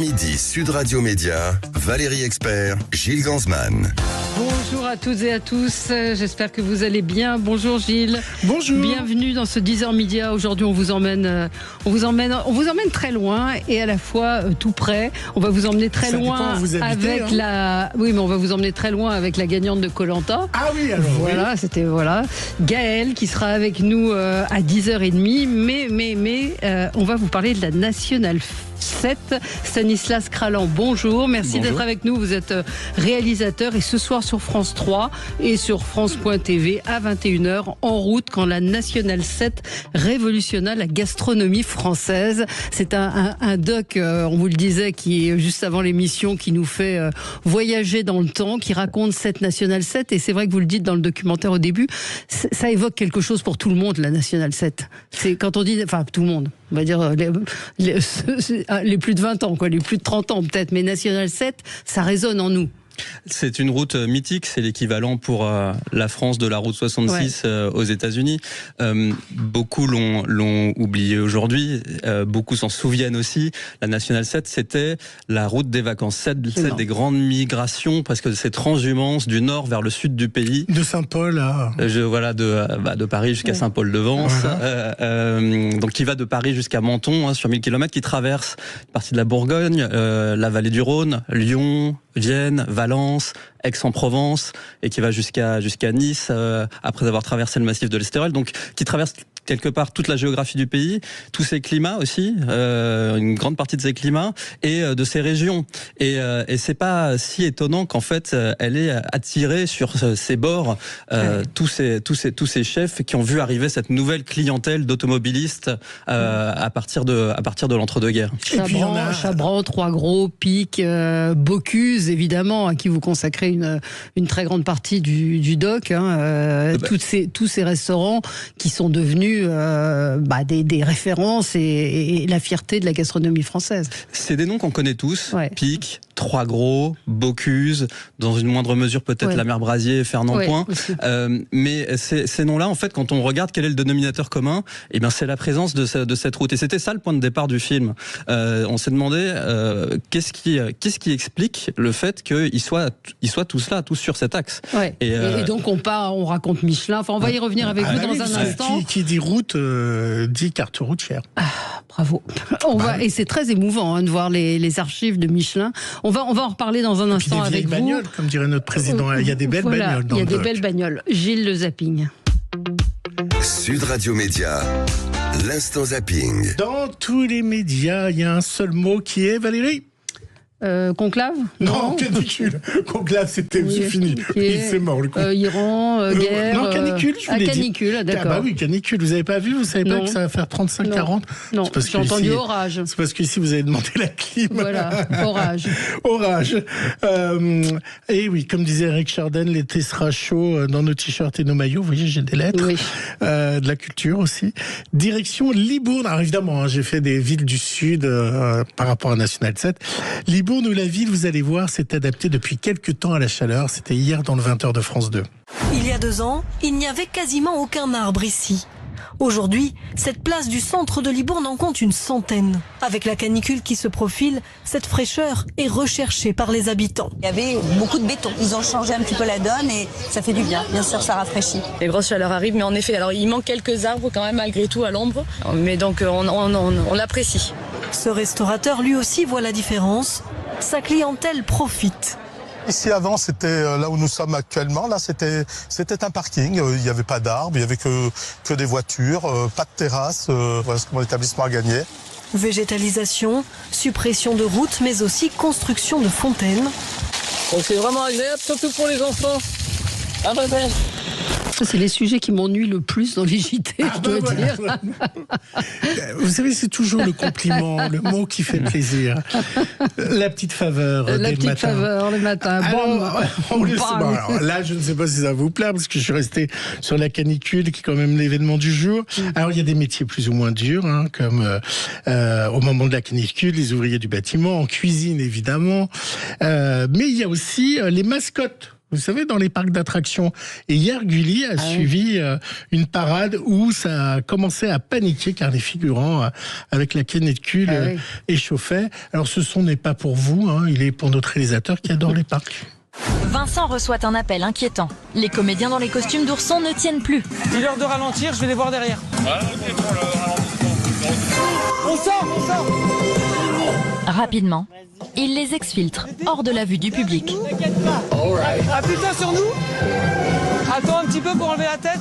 Midi Sud Radio Média, Valérie Expert, Gilles Gansman. Bonjour à toutes et à tous, j'espère que vous allez bien. Bonjour Gilles. Bonjour. Bienvenue dans ce 10h Média. Aujourd'hui on vous emmène très loin et à la fois tout près. On va vous emmener très loin avec la... Oui, mais on va vous emmener très loin avec la gagnante de Koh-Lanta. Ah oui, alors voilà, oui. c'était Gaëlle qui sera avec nous à 10h30. Mais on va vous parler de la Nationale 7. Stanislas Kralan, bonjour. Merci d'être avec nous. Vous êtes réalisateur et ce soir sur France 3 et sur France.tv à 21h en route quand la Nationale 7 révolutionna la gastronomie française. C'est un doc, on vous le disait, qui est juste avant l'émission, qui nous fait voyager dans le temps, qui raconte cette Nationale 7 et c'est vrai que vous le dites dans le documentaire au début, ça évoque quelque chose pour tout le monde, la Nationale 7. C'est quand on dit, enfin tout le monde, on va dire les plus de 20 ans, les plus de 30 ans peut-être, mais Nationale 7, ça résonne en nous. C'est une route mythique, c'est l'équivalent pour la France de la route 66 aux États-Unis. Beaucoup l'ont oublié aujourd'hui, beaucoup s'en souviennent aussi. La Nationale 7, c'était la route des vacances, celle des grandes migrations, presque ces transhumances du nord vers le sud du pays. De Saint-Paul à... de Paris jusqu'à Saint-Paul-de-Vence, donc qui va de Paris jusqu'à Menton, sur 1000 km, qui traverse une partie de la Bourgogne, la vallée du Rhône, Lyon, Vienne, Valence, Aix-en-Provence et qui va jusqu'à Nice après avoir traversé le massif de l'Estérel, donc qui traverse quelque part toute la géographie du pays, tous ces climats aussi, une grande partie de ces climats et de ces régions. Et c'est pas si étonnant qu'en fait elle ait attiré sur ses bords tous ces chefs qui ont vu arriver cette nouvelle clientèle d'automobilistes à partir de l'entre-deux-guerres. Chabran, Trois-Gros, Pic, Bocuse évidemment, à qui vous consacrez une très grande partie du doc. Tous ces restaurants qui sont devenus des références et la fierté de la gastronomie française. C'est des noms qu'on connaît tous, Pic, Trois-Gros, Bocuse, dans une moindre mesure peut-être la Mère Brasier, Fernand Point. Mais ces noms-là, en fait, quand on regarde quel est le dénominateur commun, c'est la présence de cette route. Et c'était ça le point de départ du film. On s'est demandé qu'est-ce qui explique le fait qu'ils soient tous là, tous sur cet axe. Et donc on raconte Michelin. Enfin, on va y revenir avec vous dans un instant. Qui dit route dit carte routière. Bravo. Et c'est très émouvant de voir les archives de Michelin. On va en reparler dans un instant avec vous. Bagnoles, comme dirait notre président. Il y a des belles bagnoles. Il y a des belles bagnoles. Gilles Le Zapping. Sud Radio Média, l'instant zapping. Dans tous les médias, il y a un seul mot qui est, Valérie ? Conclave ? Non, canicule. Conclave, c'est fini. C'est mort, le coup. Iran, guerre... Non, canicule, je vous l'ai dit. Canicule, d'accord. Oui, canicule. Vous n'avez pas vu ? Vous ne savez pas que ça va faire 35-40 ? Non, j'ai entendu orage. C'est parce qu'ici, vous avez demandé la clim. Voilà, orage. Orage. Et oui, comme disait Eric Chardin, l'été sera chaud dans nos t-shirts et nos maillots. Vous voyez, j'ai des lettres. Oui. De la culture aussi. Direction Libourne. Alors évidemment, j'ai fait des villes du Sud par rapport à Nationale 7. Libourne ou la ville, vous allez voir, s'est adapté depuis quelques temps à la chaleur. C'était hier dans le 20h de France 2. Il y a 2 ans, il n'y avait quasiment aucun arbre ici. Aujourd'hui, cette place du centre de Libourne en compte une centaine. Avec la canicule qui se profile, cette fraîcheur est recherchée par les habitants. Il y avait beaucoup de béton. Ils ont changé un petit peu la donne et ça fait du bien. Bien sûr, ça rafraîchit. Les grosses chaleurs arrivent, mais en effet, alors il manque quelques arbres quand même malgré tout à l'ombre. Mais donc on l'apprécie. Ce restaurateur lui aussi voit la différence. Sa clientèle profite. Ici avant, c'était là où nous sommes actuellement. Là, c'était un parking. Il n'y avait pas d'arbres, il n'y avait que des voitures, pas de terrasse. Voilà ce que mon établissement a gagné. Végétalisation, suppression de routes, mais aussi construction de fontaines. Donc c'est vraiment agréable, surtout pour les enfants. C'est les sujets qui m'ennuient le plus dans les JT, je dois dire. Vous savez, c'est toujours le compliment, le mot qui fait plaisir. La petite faveur dès le matin. La petite faveur le matin. Alors, là, je ne sais pas si ça vous plaît, parce que je suis resté sur la canicule, qui est quand même l'événement du jour. Alors, il y a des métiers plus ou moins durs, comme au moment de la canicule, les ouvriers du bâtiment, en cuisine, évidemment. Mais il y a aussi les mascottes. Vous savez, dans les parcs d'attractions. Et hier, Gulli a suivi une parade où ça a commencé à paniquer car les figurants, avec la canicule, échauffaient. Alors, ce son n'est pas pour vous, hein, il est pour notre réalisateur qui adore les parcs. Vincent reçoit un appel inquiétant. Les comédiens dans les costumes d'ourson ne tiennent plus. Dis-leur de ralentir, je vais les voir derrière. On sort. Rapidement, il les exfiltre hors de la vue du public. Appuie-toi sur nous. Attends un petit peu pour enlever la tête.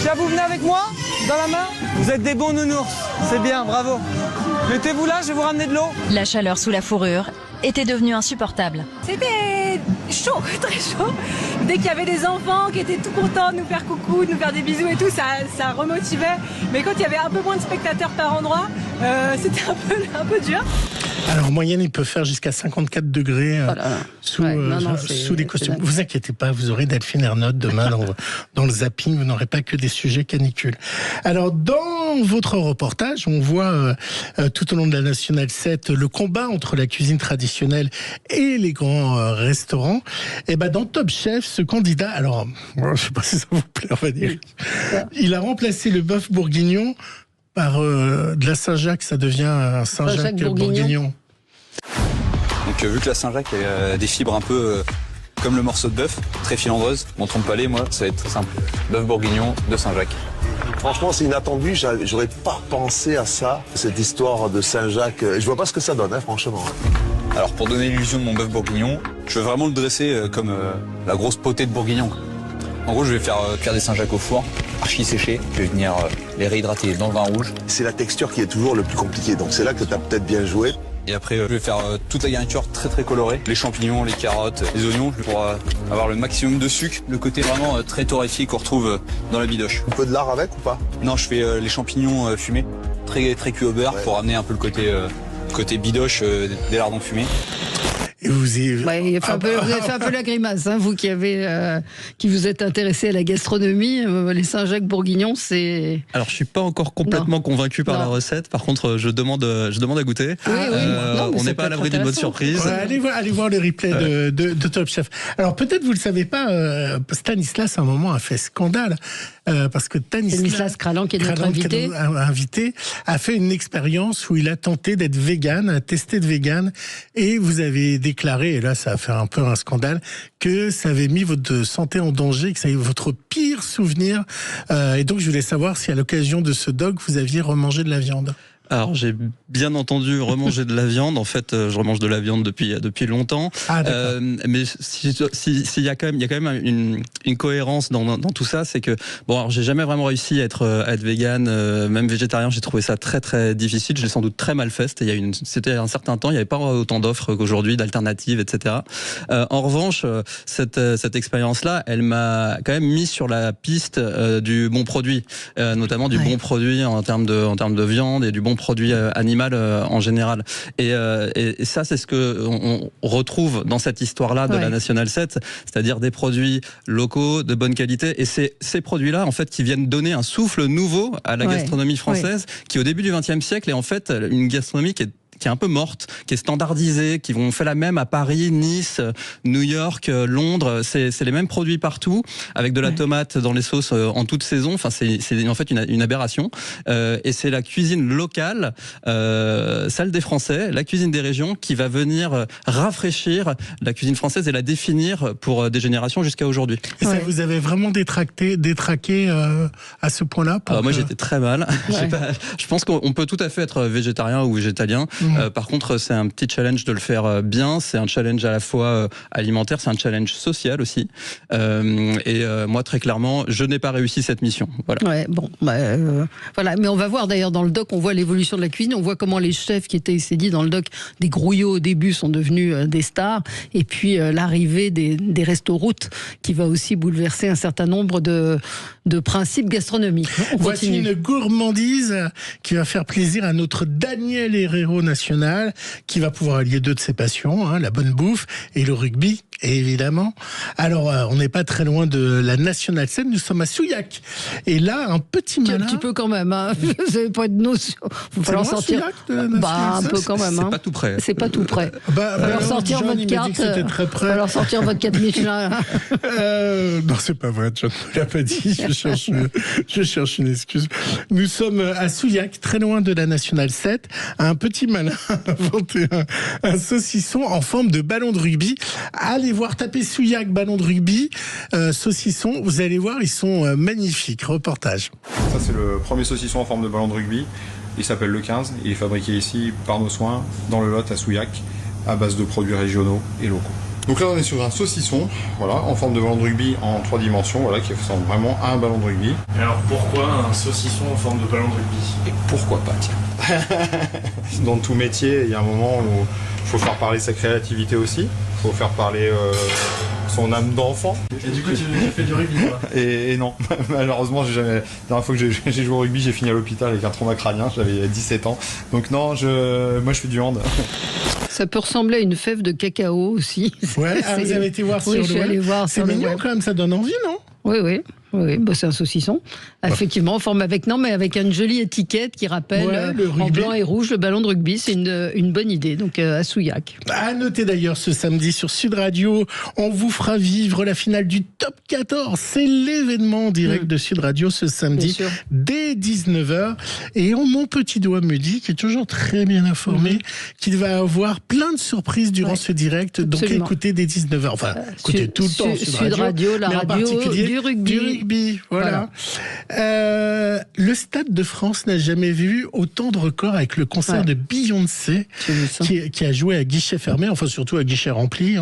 Tiens, vous venez avec moi, dans la main. Vous êtes des bons nounours. C'est bien, bravo. Mettez-vous là, je vais vous ramener de l'eau. La chaleur sous la fourrure était devenue insupportable. C'était chaud, très chaud. Dès qu'il y avait des enfants qui étaient tout contents de nous faire coucou, de nous faire des bisous et tout, ça remotivait. Mais quand il y avait un peu moins de spectateurs par endroit, c'était un peu dur. Alors, en moyenne, il peut faire jusqu'à 54 degrés sous les costumes. Vous inquiétez pas, vous aurez Delphine Ernotte demain dans le zapping. Vous n'aurez pas que des sujets canicules. Alors, dans votre reportage, on voit tout au long de la Nationale 7 le combat entre la cuisine traditionnelle et les grands restaurants. Et ben, dans Top Chef, ce candidat, alors, je sais pas si ça vous plaît, on va dire, il a remplacé le bœuf bourguignon par de la Saint-Jacques, ça devient un Saint-Jacques bourguignon. Donc vu que la Saint-Jacques a des fibres un peu comme le morceau de bœuf, très filandreuse, mon trompe-palais, moi, ça va être très simple. Bœuf bourguignon de Saint-Jacques. Franchement, c'est inattendu, j'aurais pas pensé à ça, cette histoire de Saint-Jacques. Je vois pas ce que ça donne, franchement. Alors pour donner l'illusion de mon bœuf bourguignon, je veux vraiment le dresser comme la grosse potée de bourguignon. En gros, je vais faire cuire des Saint-Jacques au four, archi séché. Je vais venir les réhydrater dans le vin rouge. C'est la texture qui est toujours le plus compliqué, donc c'est là que tu as peut-être bien joué. Et après, je vais faire toute la garniture très très colorée. Les champignons, les carottes, les oignons, pour avoir le maximum de sucre. Le côté vraiment très torréfié qu'on retrouve dans la bidoche. Un peu de lard avec ou pas? Non, je fais les champignons fumés, très très cuits au beurre, pour amener un peu le côté bidoche des lardons fumés. Et vous avez fait un peu la grimace, hein, vous qui vous êtes intéressé à la gastronomie. Les Saint-Jacques bourguignons, c'est... Alors, je suis pas encore complètement convaincu par la recette. Par contre, je demande à goûter. On n'est pas à l'abri d'une bonne surprise. Allez voir le replay de Top Chef. Alors, peut-être vous le savez pas, Stanislas, à un moment, a fait scandale. Parce que Stanislas Kralan, qui est notre invité, a fait une expérience où il a tenté d'être vegan, a testé de vegan, et vous avez déclaré, et là ça a fait un peu un scandale, que ça avait mis votre santé en danger, que ça avait votre pire souvenir. Et donc je voulais savoir si à l'occasion de ce dog, vous aviez remangé de la viande. Alors j'ai bien entendu remanger de la viande. En fait, je remange de la viande depuis longtemps. Mais s'il y a quand même une cohérence dans tout ça, c'est que alors j'ai jamais vraiment réussi à être vegan, même végétarien. J'ai trouvé ça très très difficile. Je l'ai sans doute très mal fait. C'était un certain temps. Il n'y avait pas autant d'offres qu'aujourd'hui, d'alternatives, etc. En revanche, cette expérience-là, elle m'a quand même mis sur la piste du bon produit, notamment du bon produit en termes de viande et du bon produit animal en général. Et ça, c'est ce que on retrouve dans cette histoire-là de la Nationale 7, c'est-à-dire des produits locaux de bonne qualité. Et c'est ces produits-là, en fait, qui viennent donner un souffle nouveau à la gastronomie française, qui au début du XXe siècle est en fait une gastronomie qui est un peu morte, qui est standardisée, qui vont faire la même à Paris, Nice, New York, Londres. C'est les mêmes produits partout, avec de la tomate dans les sauces en toute saison. Enfin, c'est en fait une aberration. Et c'est la cuisine locale, celle des Français, la cuisine des régions, qui va venir rafraîchir la cuisine française et la définir pour des générations jusqu'à aujourd'hui. Et ça vous avez vraiment détraqué à ce point-là? Moi, j'étais très mal. Je pense qu'on peut tout à fait être végétarien ou végétalien. Par contre, c'est un petit challenge de le faire bien. C'est un challenge à la fois alimentaire, c'est un challenge social aussi. Moi, très clairement, je n'ai pas réussi cette mission. Voilà. Voilà. Mais on va voir d'ailleurs dans le doc, on voit l'évolution de la cuisine, on voit comment les chefs qui étaient, c'est dit dans le doc, des grouillots au début sont devenus des stars. Et puis l'arrivée des restos-routes qui va aussi bouleverser un certain nombre de principes gastronomiques. Voici une gourmandise qui va faire plaisir à notre Daniel Herrero national, qui va pouvoir allier deux de ses passions, la bonne bouffe et le rugby évidemment. Alors, on n'est pas très loin de la National 7, nous sommes à Souillac. Et là, un petit malin... Un petit peu quand même, hein. Vous n'avez pas de notion. Il va falloir sortir... un peu quand même. C'est pas tout près. C'est pas tout près. Il va falloir sortir votre carte. Il va falloir sortir votre 4 Michelin. Non, c'est pas vrai, John ne l'a pas dit. Je cherche une excuse. Nous sommes à Souillac, très loin de la National 7. Un petit malin a inventé un saucisson en forme de ballon de rugby. Allez voir, tapez Souillac ballon de rugby, saucisson. Vous allez voir, ils sont magnifiques. Reportage. Ça, c'est le premier saucisson en forme de ballon de rugby. Il s'appelle le 15. Il est fabriqué ici par nos soins, dans le Lot, à Souillac, à base de produits régionaux et locaux. Donc là, on est sur un saucisson, voilà, en forme de ballon de rugby en 3 dimensions, voilà, qui ressemble vraiment à un ballon de rugby. Et alors pourquoi un saucisson en forme de ballon de rugby? Et pourquoi pas, tiens. Dans tout métier, il y a un moment où il faut faire parler sa créativité aussi. Il faut faire parler son âme d'enfant. Et du coup, tu fais du rugby, toi? Et non, malheureusement, j'ai jamais. La dernière fois que j'ai joué au rugby, j'ai fini à l'hôpital avec un trauma crânien. J'avais 17 ans. Donc non, moi, je fais du hand. Ça peut ressembler à une fève de cacao aussi. Ouais, vous avez été voir sur le web. C'est mignon quand même, ça donne envie, non? Oui, bah c'est un saucisson. Effectivement, en forme avec une jolie étiquette qui rappelle en blanc et rouge le ballon de rugby. C'est une bonne idée, donc à Souillac. À noter d'ailleurs ce samedi sur Sud Radio, on vous fera vivre la finale du Top 14. C'est l'événement en direct de Sud Radio ce samedi dès 19h. Et mon petit doigt me dit, qui est toujours très bien informé, qu'il va avoir plein de surprises durant ce direct. Donc écoutez dès 19h. Enfin, écoutez tout le temps Sud Radio, la radio du rugby. Voilà. Le Stade de France n'a jamais vu autant de records avec le concert de Beyoncé qui a joué à guichet fermé, enfin surtout à guichet rempli.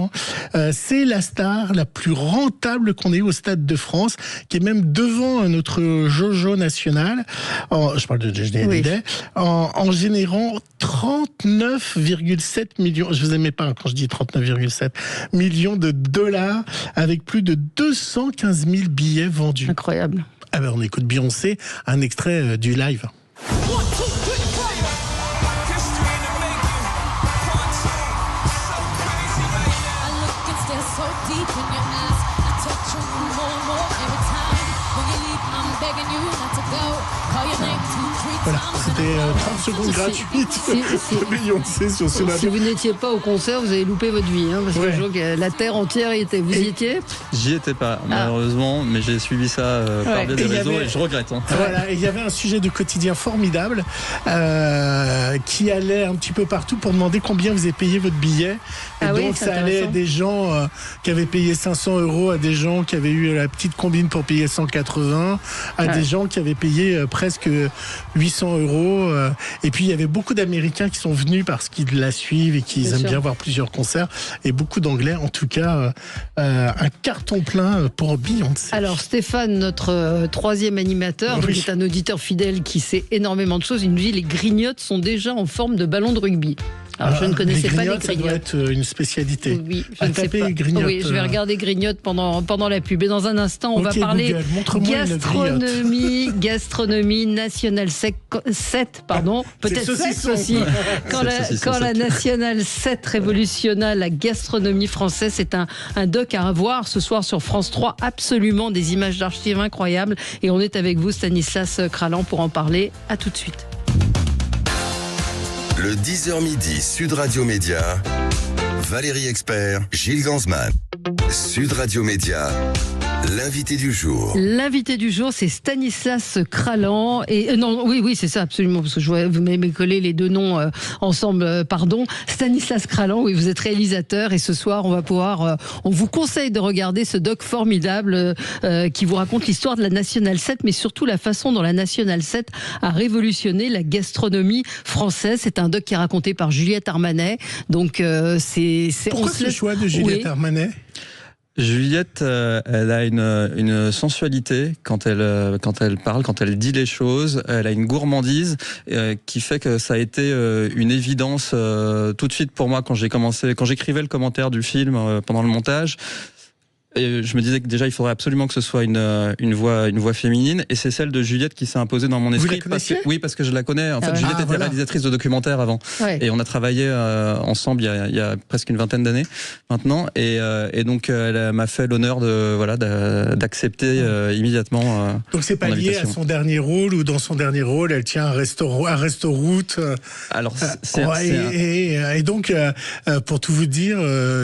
C'est la star la plus rentable qu'on ait eu au Stade de France, qui est même devant notre Jojo national. Je parle de Johnny Hallyday, en générant 39,7 millions. Je vous aimais pas quand je dis 39,7 millions de dollars, avec plus de 215 000 billets vendus. Incroyable. Ah ben on écoute Beyoncé, un extrait du live. Voilà, c'était 30 secondes gratuites de Beyoncé sur ce Si vous n'étiez pas au concert, vous avez loupé votre vie, parce que je vois que la terre entière y était. Vous y étiez? J'y étais pas, malheureusement, mais j'ai suivi ça par des réseaux et je regrette. Voilà, il y avait un sujet de quotidien formidable qui allait un petit peu partout pour demander combien vous avez payé votre billet. Et donc ça allait des gens qui avaient payé 500 €, à des gens qui avaient eu la petite combine pour payer 180, à des gens qui avaient payé presque 800 €. Et puis il y avait beaucoup d'Américains qui sont venus parce qu'ils la suivent et qu'ils aiment bien voir plusieurs concerts. Et beaucoup d'Anglais, en tout cas, un carton plein pour Beyoncé. Alors Stéphane, notre troisième animateur, qui est un auditeur fidèle qui sait énormément de choses, il nous dit les grignottes sont déjà en forme de ballon de rugby. Alors, je ne connaissais pas les grignottes. Ça doit être une spécialité. Oui, je ne sais pas. Oui, je vais regarder grignottes pendant la pub. Et dans un instant, on va parler gastronomie nationale 7, pardon. Peut-être 7 aussi. Quand la nationale 7 révolutionna la gastronomie française, c'est un doc à voir ce soir sur France 3. Absolument des images d'archives incroyables. Et on est avec vous, Stanislas Kralan, pour en parler. À tout de suite. Le 10h midi, Sud Radio Média, Valérie Expert, Gilles Gansman. Sud Radio Média, l'invité du jour. L'invité du jour, c'est Stanislas Kralan. Et oui, c'est ça, absolument, parce que vous m'avez collé les deux noms ensemble, pardon. Stanislas Kralan, oui, vous êtes réalisateur, et ce soir, on vous conseille de regarder ce doc formidable qui vous raconte l'histoire de la Nationale 7, mais surtout la façon dont la Nationale 7 a révolutionné la gastronomie française. C'est un doc qui est raconté par Juliette Armanet. Donc, Pourquoi ce choix de Juliette Armanet ? Juliette, elle a une sensualité quand elle parle, quand elle dit les choses. Elle a une gourmandise qui fait que ça a été une évidence tout de suite pour moi quand j'écrivais le commentaire du film pendant le montage. je me disais que déjà il faudrait absolument que ce soit une voix féminine, et c'est celle de Juliette qui s'est imposée dans mon esprit. Oui, parce que je la connais. En fait, Juliette était réalisatrice de documentaires avant, et on a travaillé ensemble il y a presque une vingtaine d'années maintenant, et donc elle m'a fait l'honneur d'accepter immédiatement. Donc c'est pas lié à son dernier rôle, ou dans son dernier rôle elle tient un resto-route. Alors et donc pour tout vous dire,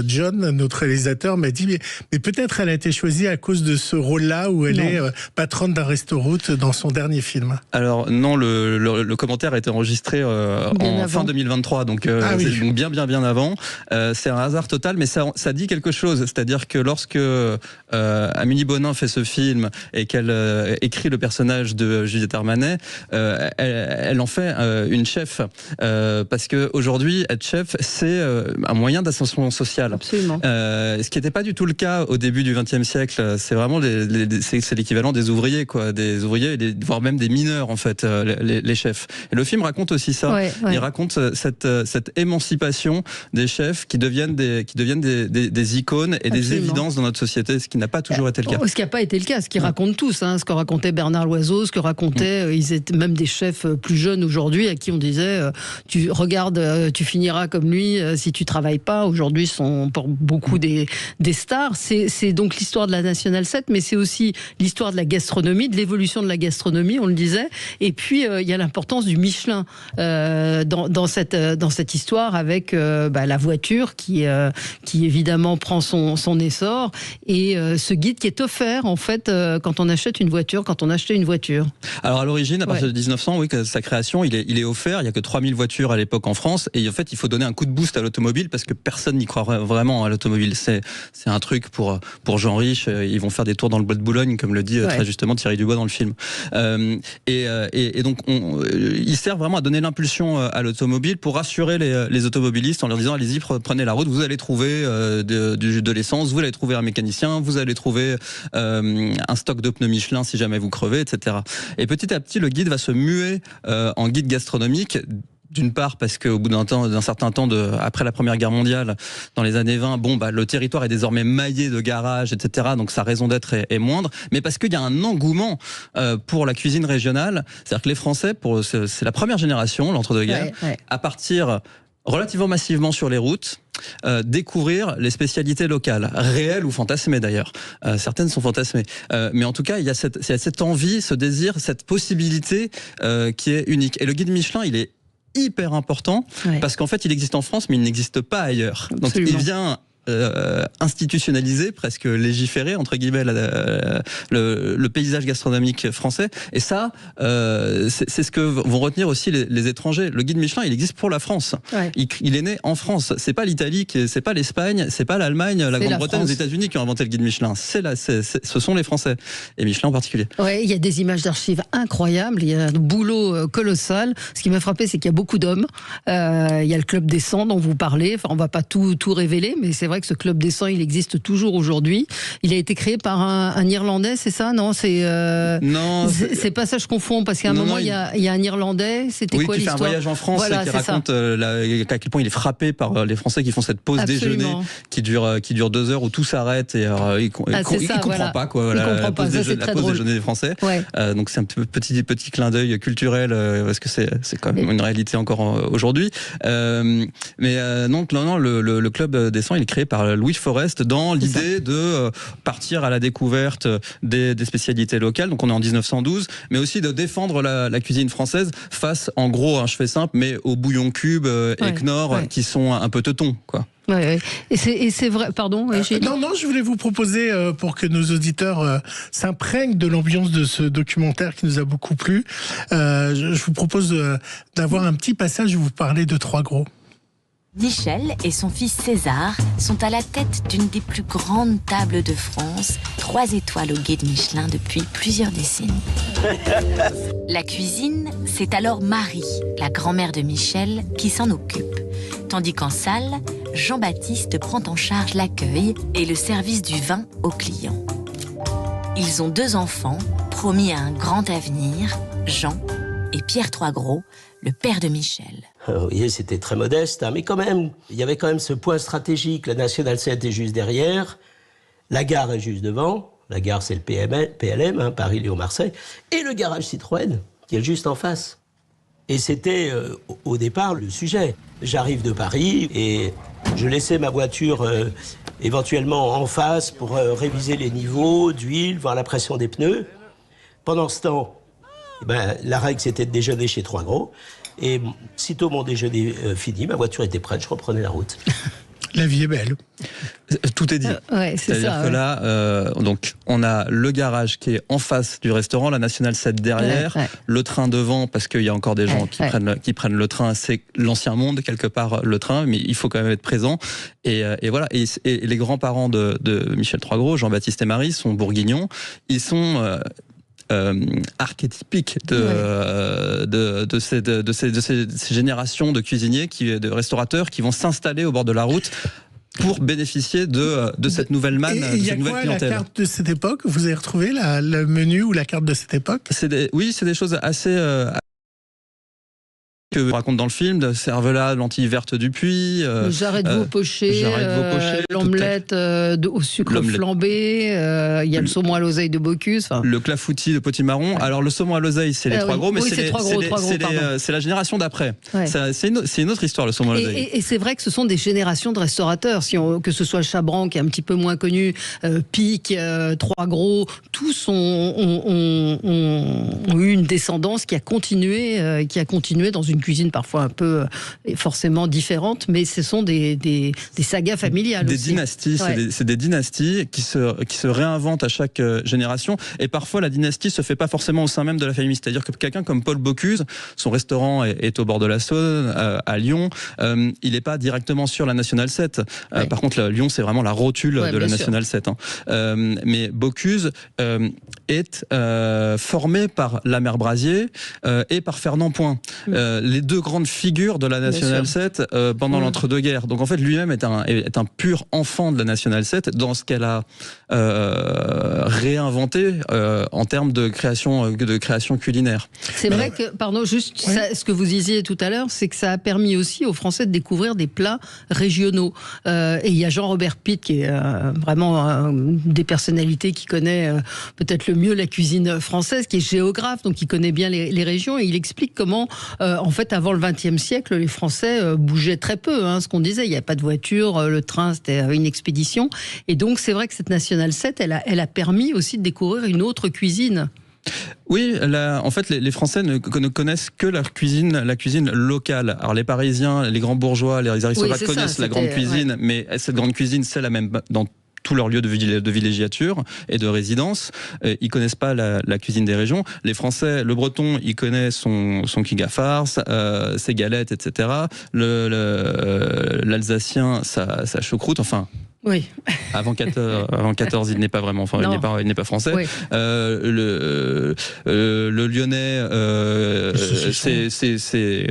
John, notre réalisateur, m'a dit mais peut-être elle a été choisie à cause de ce rôle-là où elle est patronne d'un resto-route dans son dernier film. Alors non, le commentaire a été enregistré fin 2023, donc donc bien avant. C'est un hasard total, mais ça dit quelque chose. C'est-à-dire que lorsque Amélie Bonin fait ce film et qu'elle écrit le personnage de Juliette Armanet, elle en fait une chef, parce que aujourd'hui être chef c'est un moyen d'ascension sociale. Absolument. Ce qui n'était pas du tout le cas au début du XXe siècle. C'est vraiment c'est l'équivalent des ouvriers, quoi, des ouvriers, voire même des mineurs en fait, les chefs. Et le film raconte aussi ça. Il raconte cette émancipation des chefs qui deviennent des icônes et des évidences dans notre société, ce qui n'a pas toujours été le cas. Ce qui n'a pas été le cas, ce qu'ils racontent tous, ce que racontait Bernard Loiseau, ce que racontaient, ils étaient même des chefs plus jeunes aujourd'hui à qui on disait tu regardes, tu finiras comme lui si tu travailles pas. Aujourd'hui, sont pour beaucoup des stars. C'est donc l'histoire de la Nationale 7, mais c'est aussi l'histoire de la gastronomie, de l'évolution de la gastronomie, on le disait. Et puis il y a l'importance du Michelin dans cette histoire, avec la voiture qui évidemment prend son essor, et ce guide qui est offert en fait quand on achète une voiture, quand on achetait une voiture. Alors à l'origine, à partir de 1900, oui, sa création, il est offert. Il y a que 3000 voitures à l'époque en France, et en fait il faut donner un coup de boost à l'automobile parce que personne n'y croit vraiment à l'automobile. C'est un truc pour gens riches. Ils vont faire des tours dans le bois de Boulogne, comme le dit très justement Thierry Dubois dans le film. Et donc il sert vraiment à donner l'impulsion à l'automobile pour rassurer les automobilistes en leur disant allez-y, prenez la route, vous allez trouver de l'essence, vous allez trouver un mécanicien, vous allez trouver un stock de pneus Michelin si jamais vous crevez, etc. Et petit à petit le guide va se muer en guide gastronomique. D'une part parce qu'au bout d'un certain temps après la Première Guerre mondiale, dans les années 20, le territoire est désormais maillé de garages, etc. Donc sa raison d'être est moindre. Mais parce qu'il y a un engouement pour la cuisine régionale. C'est-à-dire que les Français, c'est la première génération, l'entre-deux-guerres, à partir relativement massivement sur les routes, découvrir les spécialités locales, réelles ou fantasmées d'ailleurs. Certaines sont fantasmées. Mais en tout cas, il y a cette envie, ce désir, cette possibilité qui est unique. Et le guide Michelin, il est hyper important parce qu'en fait il existe en France mais il n'existe pas ailleurs. Donc il vient institutionnaliser, presque légiférer entre guillemets le paysage gastronomique français, et ça c'est ce que vont retenir aussi les étrangers. Le guide Michelin il existe pour la France, il est né en France, c'est pas l'Italie, c'est pas l'Espagne, c'est pas l'Allemagne, la Grande-Bretagne, les États-Unis qui ont inventé le guide Michelin, ce sont les Français, et Michelin en particulier. Il y a des images d'archives incroyables, il y a un boulot colossal. Ce qui m'a frappé, c'est qu'il y a beaucoup d'hommes, il y a le Club des 100 dont vous parlez, enfin on va pas tout révéler, mais c'est vrai que ce Club des 100, il existe toujours aujourd'hui. Il a été créé par un Irlandais, c'est ça? Non, non, c'est pas ça, je confonds, parce qu'à un moment, il y a un Irlandais, c'était quoi l'histoire? Qui fait un voyage en France, qui raconte à quel point il est frappé par les Français qui font cette pause déjeuner qui dure 2 heures où tout s'arrête, et il comprend pas quoi, la pause déjeuner des Français. Donc c'est un petit clin d'œil culturel, parce que c'est quand même une réalité encore aujourd'hui. Mais non, le Club des 100, il est créé par Louis Forest dans l'idée de partir à la découverte des spécialités locales. Donc on est en 1912, mais aussi de défendre la cuisine française face, en gros, je fais simple, mais aux bouillons cubes et Knorr qui sont un peu teutons, quoi. Et c'est vrai, pardon. Non, je voulais vous proposer, pour que nos auditeurs s'imprègnent de l'ambiance de ce documentaire qui nous a beaucoup plu, je vous propose d'avoir un petit passage où vous parlez de 3 gros. Michel et son fils César sont à la tête d'une des plus grandes tables de France, 3 étoiles au guide Michelin depuis plusieurs décennies. La cuisine, c'est alors Marie, la grand-mère de Michel, qui s'en occupe. Tandis qu'en salle, Jean-Baptiste prend en charge l'accueil et le service du vin aux clients. Ils ont 2 enfants, promis à un grand avenir, Jean et Pierre Troisgros, le père de Michel. Vous voyez, c'était très modeste, mais quand même, il y avait quand même ce point stratégique. La Nationale 7 est juste derrière. La gare est juste devant. La gare, c'est le PLM, hein, Paris-Lyon-Marseille. Et le garage Citroën, qui est juste en face. Et c'était, au départ, le sujet. J'arrive de Paris et je laissais ma voiture éventuellement en face pour réviser les niveaux d'huile, voir la pression des pneus. Pendant ce temps, la règle, c'était de déjeuner chez Trois Gros. Et sitôt mon déjeuner fini, ma voiture était prête, je reprenais la route. La vie est belle. Tout est dit. C'est-à-dire que là, donc, on a le garage qui est en face du restaurant, la Nationale 7 derrière, le train devant, parce qu'il y a encore des gens qui prennent le train. C'est l'ancien monde, quelque part, le train, mais il faut quand même être présent. Et voilà. Et les grands-parents de Michel Trois Gros, Jean-Baptiste et Marie, sont bourguignons. Ils sont... archétypique de ces générations de cuisiniers, de restaurateurs qui vont s'installer au bord de la route pour bénéficier de cette nouvelle manne, de cette nouvelle clientèle. La carte de cette époque, vous avez retrouvé le menu ou la carte de cette époque? Oui, c'est des choses assez... que je raconte dans le film, de cervelas, lentilles vertes du puits, le jarret de veau poché, l'omelette au sucre flambé, il y a le saumon à l'oseille de Bocuse. Le clafoutis de potimarron. Alors le saumon à l'oseille, c'est les Trois Gros, mais c'est la génération d'après. C'est une autre histoire, le saumon à l'oseille. Et c'est vrai que ce sont des générations de restaurateurs, que ce soit Chabran, qui est un petit peu moins connu, Pic, Trois Gros, tous ont eu une descendance qui a continué dans une cuisine parfois un peu forcément différente, mais ce sont des sagas familiales aussi. Dynasties, c'est des dynasties qui se réinventent à chaque génération, et parfois la dynastie se fait pas forcément au sein même de la famille. C'est-à-dire que quelqu'un comme Paul Bocuse, son restaurant est au bord de la Saône, à Lyon, il n'est pas directement sur la Nationale 7. Par contre, Lyon, c'est vraiment la rotule de la Nationale 7. Mais Bocuse est formé par la mère Brasier et par Fernand Point. Les deux grandes figures de la Nationale 7 pendant l'entre-deux-guerres. Donc en fait, lui-même est un pur enfant de la Nationale 7 dans ce qu'elle a réinventé en termes de création culinaire. C'est vrai que, pardon, juste ce que vous disiez tout à l'heure, c'est que ça a permis aussi aux Français de découvrir des plats régionaux. Et il y a Jean-Robert Pitt qui est vraiment des personnalités qui connaît peut-être le mieux la cuisine française, qui est géographe, donc qui connaît bien les régions, et il explique comment, en fait, avant le XXe siècle, les Français bougeaient très peu. Ce qu'on disait, il n'y a pas de voiture, le train, c'était une expédition. Et donc, c'est vrai que cette Nationale 7, elle a permis aussi de découvrir une autre cuisine. Oui, en fait, les Français ne connaissent que la cuisine locale. Alors les Parisiens, les grands bourgeois, les aristocrates connaissent la grande cuisine, mais cette grande cuisine, c'est la même dans tous leurs lieux de villégiature et de résidence. Ils connaissent pas la cuisine des régions. Les Français, le breton, il connaît son quiga-farce, ses galettes, etc. L'Alsacien, sa choucroute, enfin... Oui. Avant 14, il n'est pas vraiment, il n'est pas français. Oui. Le Lyonnais, c'est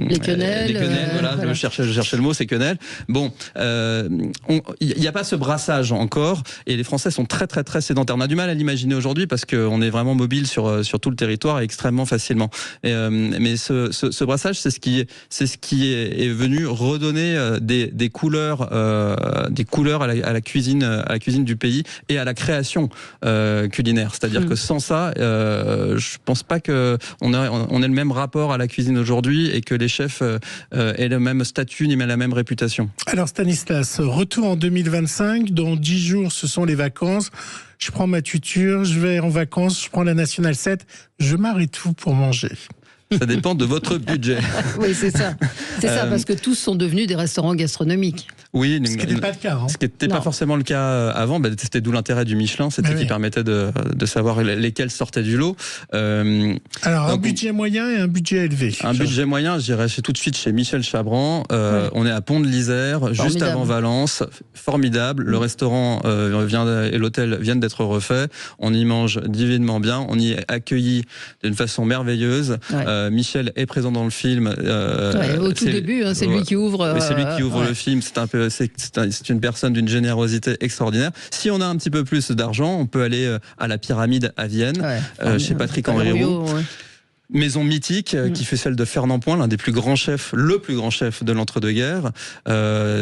les quenelles. Voilà. Je cherchais le mot, c'est quenelle. Bon, il n'y a pas ce brassage encore, et les Français sont très très très sédentaires. On a du mal à l'imaginer aujourd'hui parce qu'on est vraiment mobile sur tout le territoire et extrêmement facilement. Mais ce brassage, c'est ce qui est venu redonner des couleurs à la cuisine du pays et à la création culinaire. C'est-à-dire que sans ça, je pense pas que on ait le même rapport à la cuisine aujourd'hui et que les chefs aient le même statut ni la même réputation. Alors Stanislas, retour en 2025, dans 10 jours ce sont les vacances. Je prends ma tuture, je vais en vacances, je prends la Nationale 7, je m'arrête tout pour manger. Ça dépend de votre budget. Oui, c'est ça. C'est ça, parce que tous sont devenus des restaurants gastronomiques. Oui, ce qui n'était pas le cas. Ce qui n'était pas forcément le cas avant. C'était d'où l'intérêt du Michelin, c'était qui permettait de savoir lesquels sortaient du lot. Alors, un budget moyen et un budget élevé. Budget moyen, je dirais tout de suite chez Michel Chabran. On est à Pont de l'Isère, juste avant Valence. Formidable. Le restaurant et l'hôtel viennent d'être refaits. On y mange divinement bien. On y est accueilli d'une façon merveilleuse. Michel est présent dans le film. Au tout début, c'est lui qui ouvre. C'est lui qui ouvre le film. C'est une personne d'une générosité extraordinaire. Si on a un petit peu plus d'argent, on peut aller à la Pyramide à Vienne, chez Patrick Henry Roux. Maison mythique qui fait celle de Fernand Point, l'un des plus grands chefs, le plus grand chef de l'entre-deux-guerres.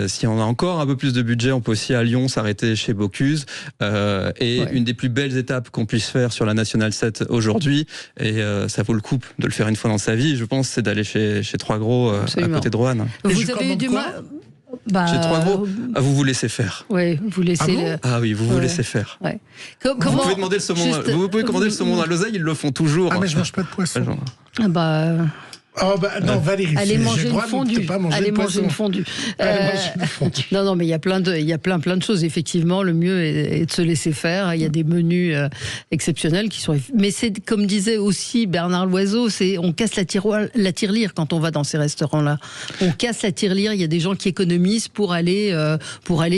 Si on a encore un peu plus de budget, on peut aussi à Lyon s'arrêter chez Bocuse. Une des plus belles étapes qu'on puisse faire sur la Nationale 7 aujourd'hui, et ça vaut le coup de le faire une fois dans sa vie, je pense, c'est d'aller chez Trois Gros à côté de Roanne. Vous avez eu du mal. Chez Trois Gros, vous vous laissez faire. Oui, vous laissez. Oui, vous vous laissez faire. Ouais. Vous pouvez demander le saumon. Vous pouvez commander le saumon à l'oseille, ils le font toujours. Mais je mange pas de poisson. Non, Valérie, allez manger une fondue. Allez manger une fondue. Non, mais il y a plein de choses. Effectivement, le mieux est de se laisser faire. Il y a des menus exceptionnels qui sont. Mais c'est comme disait aussi Bernard Loiseau, on casse la tirelire quand on va dans ces restaurants-là. On casse la tirelire. Il y a des gens qui économisent pour aller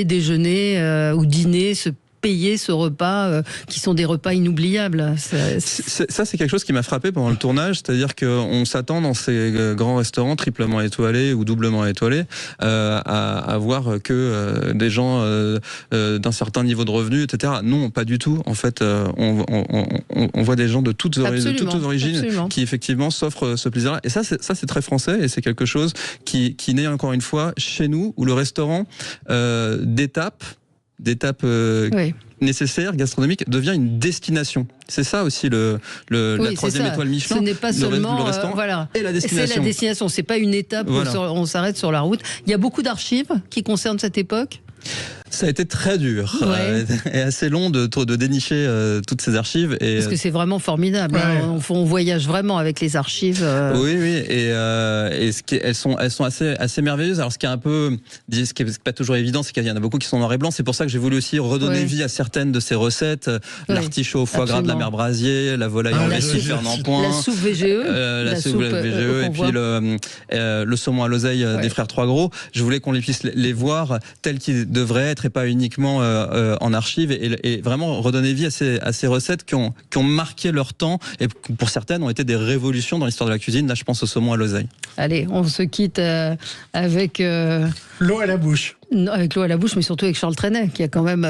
déjeuner ou dîner, payer ce repas qui sont des repas inoubliables. Ça, c'est quelque chose qui m'a frappé pendant le tournage, c'est-à-dire qu'on s'attend dans ces grands restaurants triplement étoilés ou doublement étoilés à voir que des gens d'un certain niveau de revenus, etc. Non, pas du tout. En fait, on voit des gens de toutes origines qui effectivement s'offrent ce plaisir-là. Et ça, c'est très français et c'est quelque chose qui naît encore une fois chez nous, où le restaurant d'étape nécessaire, gastronomique, devient une destination. C'est ça aussi la troisième étoile Michelin. Ce n'est pas seulement le restaurant et la destination. C'est la destination, c'est pas une étape où on s'arrête sur la route. Il y a beaucoup d'archives qui concernent cette époque. Ça a été très dur et assez long de dénicher toutes ces archives. Parce que c'est vraiment formidable. On voyage vraiment avec les archives. Oui, et elles sont assez merveilleuses. Alors ce qui est pas toujours évident, c'est qu'il y en a beaucoup qui sont en noir et blanc. C'est pour ça que j'ai voulu aussi redonner vie à certaines de ces recettes. L'artichaut au foie gras de la mère Brasier, la volaille en vessie Fernand Point, la soupe VGE, la soupe VGE, et puis le saumon à l'oseille des frères Trois Gros. Je voulais qu'on puisse les voir tels qu'ils devraient être, et pas uniquement en archives, et vraiment redonner vie à ces recettes qui ont marqué leur temps, et pour certaines ont été des révolutions dans l'histoire de la cuisine. Là, je pense au saumon à l'oseille. Allez, on se quitte avec l'eau à la bouche. Avec l'eau à la bouche, mais surtout avec Charles Trenet, qui a quand même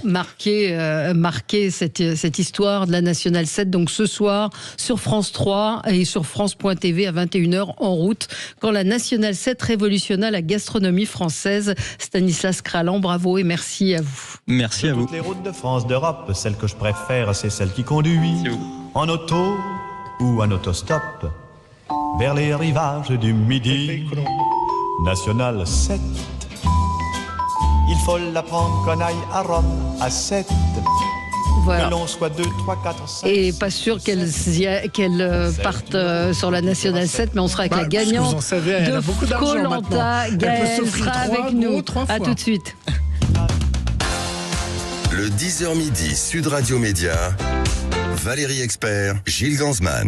marqué cette histoire de la Nationale 7. Donc ce soir, sur France 3 et sur France.tv à 21h, en route, quand la Nationale 7 révolutionna la gastronomie française. Stanislas Kralan, bravo et merci à vous. Merci à vous. Toutes les routes de France, d'Europe, celle que je préfère, c'est celle qui conduit en auto ou en autostop vers les rivages du Midi. Nationale 7, il faut la prendre qu'on aille à Rome à 7. Voilà. Que l'on soit 2, 3, 4, 5. Et pas sûr qu'elles partent sur la Nationale 7, mais on sera avec la gagnante de Koh-Lanta. Gaëlle sera avec nous. À tout de suite. Le 10h midi, Sud Radio Média, Valérie Expert, Gilles Gansman.